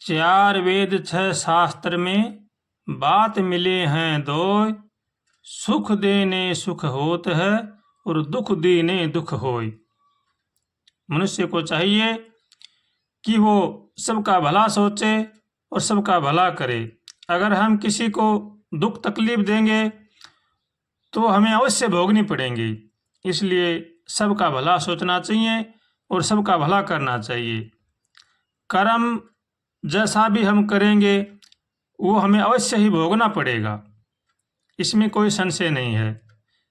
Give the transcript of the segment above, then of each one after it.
चार वेद छह शास्त्र में बात मिले हैं दो। सुख देने सुख होत है और दुख देने दुख होय। मनुष्य को चाहिए कि वो सबका भला सोचे और सबका भला करे। अगर हम किसी को दुख तकलीफ देंगे तो हमें अवश्य भोगनी पड़ेंगी। इसलिए सबका भला सोचना चाहिए और सबका भला करना चाहिए। कर्म जैसा भी हम करेंगे वो हमें अवश्य ही भोगना पड़ेगा, इसमें कोई संशय नहीं है।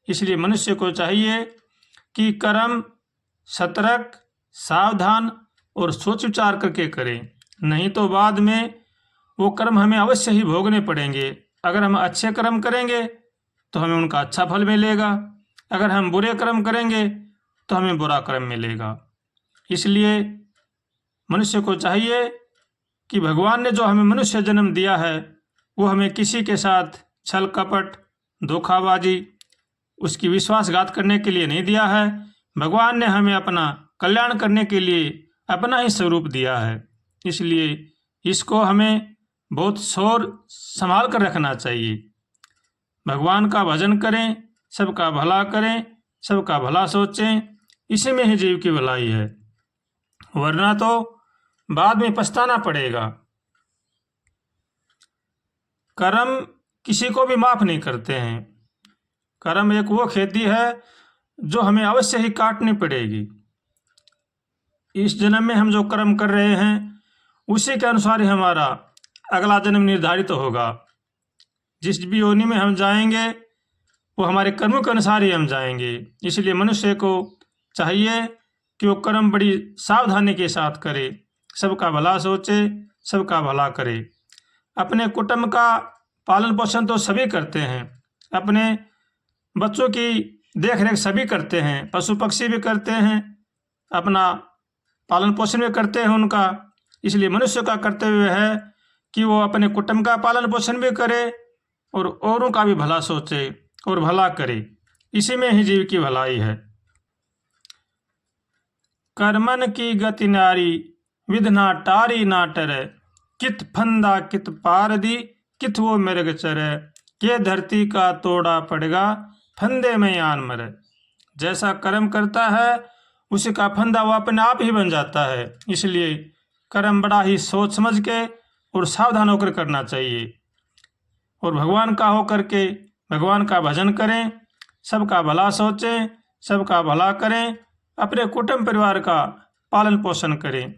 इसलिए मनुष्य को चाहिए कि कर्म सतर्क, सावधान और सोच विचार करके करें, नहीं तो बाद में वो कर्म हमें अवश्य ही भोगने पड़ेंगे। अगर हम अच्छे कर्म करेंगे तो हमें उनका अच्छा फल मिलेगा, अगर हम बुरे कर्म करेंगे तो हमें बुरा कर्म मिलेगा। इसलिए मनुष्य को चाहिए कि भगवान ने जो हमें मनुष्य जन्म दिया है वो हमें किसी के साथ छल कपट, धोखाबाजी, उसकी विश्वासघात करने के लिए नहीं दिया है। भगवान ने हमें अपना कल्याण करने के लिए अपना ही स्वरूप दिया है। इसलिए इसको हमें बहुत संभाल कर रखना चाहिए। भगवान का भजन करें, सबका भला करें, सबका भला सोचें, इसी में ही जीव की भलाई है, वरना तो बाद में पछताना पड़ेगा। कर्म किसी को भी माफ नहीं करते हैं। कर्म एक वो खेती है जो हमें अवश्य ही काटनी पड़ेगी। इस जन्म में हम जो कर्म कर रहे हैं उसी के अनुसार ही हमारा अगला जन्म निर्धारित होगा। जिस भी योनि में हम जाएंगे वो हमारे कर्मों के अनुसार ही हम जाएंगे। इसलिए मनुष्य को चाहिए कि वो कर्म बड़ी सावधानी के साथ करे, सबका भला सोचे, सबका भला करे। अपने कुटुंब का पालन पोषण तो सभी करते हैं, अपने बच्चों की देख रेख सभी करते हैं, पशु पक्षी भी करते हैं, अपना पालन पोषण भी करते हैं उनका। इसलिए मनुष्य का कर्तव्य है कि वो अपने कुटुंब का पालन पोषण भी करे और औरों का भी भला सोचे और भला करे। इसी में ही जीव की भलाई है। कर्मन की गति नारी विधना टारी ना टरे, कित फंदा कित पारदी कित वो मृग चरे, के धरती का तोड़ा पड़ेगा फंदे में आन मरे। जैसा कर्म करता है उसी का फंदा वो अपने आप ही बन जाता है। इसलिए कर्म बड़ा ही सोच समझ के और सावधान होकर करना चाहिए और भगवान का होकर के भगवान का भजन करें, सबका भला सोचें, सबका भला करें, अपने कुटुंब परिवार का पालन पोषण करें,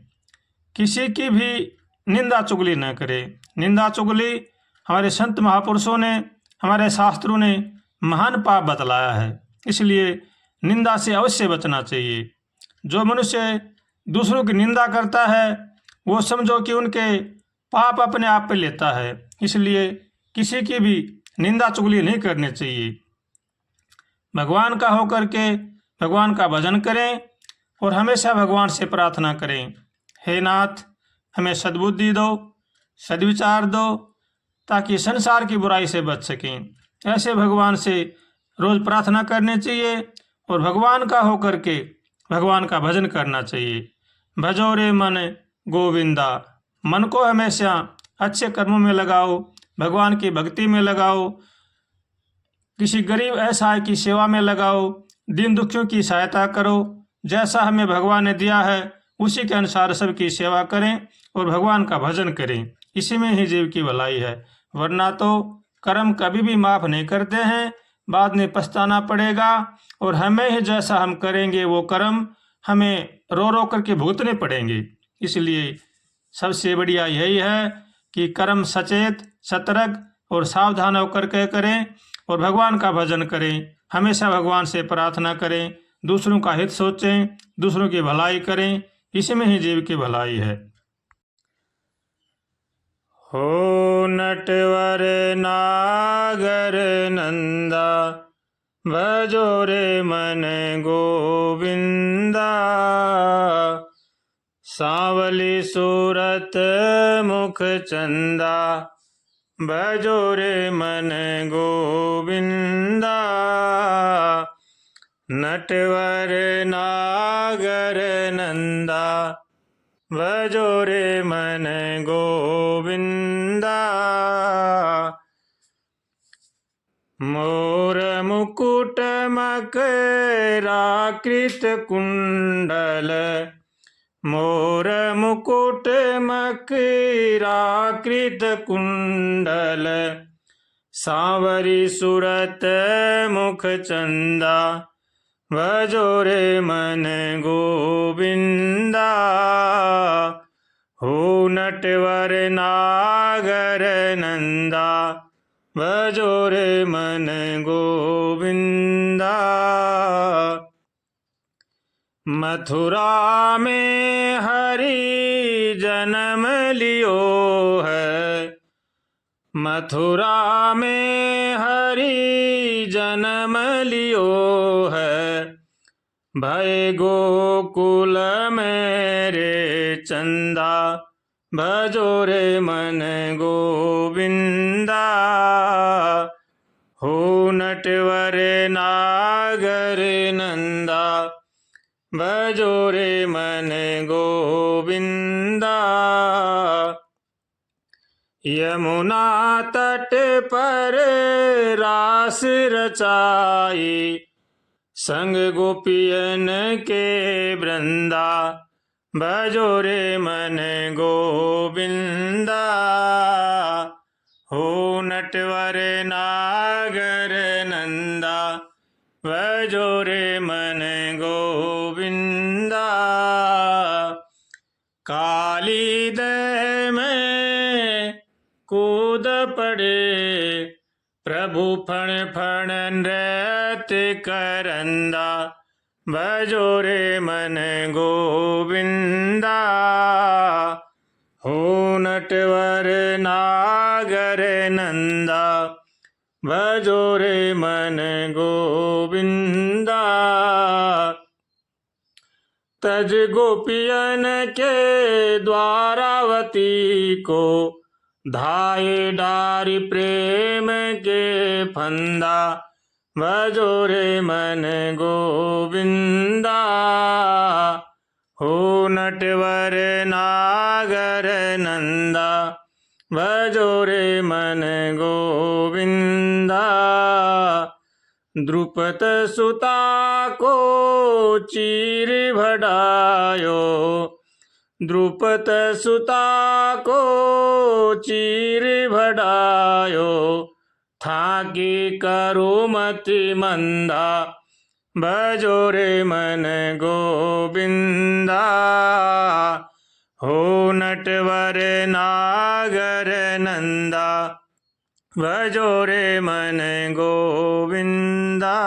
किसी की भी निंदा चुगली न करें। निंदा चुगली हमारे संत महापुरुषों ने, हमारे शास्त्रों ने महान पाप बतलाया है। इसलिए निंदा से अवश्य बचना चाहिए। जो मनुष्य दूसरों की निंदा करता है वो समझो कि उनके पाप अपने आप पे लेता है। इसलिए किसी की भी निंदा चुगली नहीं करनी चाहिए। भगवान का होकर के भगवान का भजन करें और हमेशा भगवान से प्रार्थना करें, हे नाथ हमें सद्बुद्धि दो, सद्विचार दो, ताकि संसार की बुराई से बच सकें। ऐसे भगवान से रोज प्रार्थना करनी चाहिए और भगवान का होकर के भगवान का भजन करना चाहिए। भजो रे मन गोविंदा, मन को हमेशा अच्छे कर्मों में लगाओ, भगवान की भक्ति में लगाओ, किसी गरीब असहाय की सेवा में लगाओ, दीन दुखियों की सहायता करो। जैसा हमें भगवान ने दिया है उसी के अनुसार सबकी सेवा करें और भगवान का भजन करें। इसी में ही जीव की भलाई है, वरना तो कर्म कभी भी माफ नहीं करते हैं, बाद में पछताना पड़ेगा और हमें ही जैसा हम करेंगे वो कर्म हमें रो रो करके भुगतने पड़ेंगे। इसलिए सबसे बढ़िया यही है कि कर्म सचेत, सतर्क और सावधान होकर के करें और भगवान का भजन करें, हमेशा भगवान से प्रार्थना करें, दूसरों का हित सोचें, दूसरों की भलाई करें। इसी में ही जीव की भलाई है। हो नटवर नागर नंदा, भजो रे मन गोविंदा, सांवली सूरत मुख चंदा, भजो रे मन गोविंदा, नटवर नागर नंदा। भजो रे मन गोविंदा। मोर मुकुट मकराकृत कुंडल, मोर मुकुट मकराकृत कुंडल, सांवरी सूरत मुख चंदा। भजो रे मन गोविंदा। हो नटवर नागर नंदा, भजो रे मन गोविंदा। मथुरा में हरि जन्म लियो है, मथुरा में हरि जन्म लियो है। भय गोकुल मेरे चंदा, भजो रे मन गोविंदा। हो नटवर नागर नंदा, भजो रे मन गोविंदा। यमुना तट पर रास रचाई, संग गोपियन के वृंदा। भजो रे मन गोविंदा। हो नटवर नागर नंदा, भजो रे मन गोविंदा। काली दय में कूद पड़े, प्रभु फण फण नृत्य करंदा। भजो रे मन गोविंदा। हो नटवर नागर नंदा, भजो रे मन गोविंदा। तज गोपियन के द्वारावती को, धाये डारी प्रेम के फंदा। भजो रे मन गोविंदा। हो नटवर नागर नंदा, भजो रे मन गोविंदा। द्रुपद सुता को चीर भड़ायो, द्रुपद सुता को चीर भड़ायो। थाकी करुमति मंदा, भजो रे मन गोविंदा। हो नटवर नागर नंदा, भजो रे मन गोविंदा।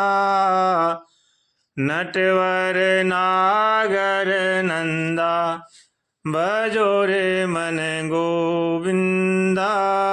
नटवर नागर नंदा, भजो रे मन गोविंदा।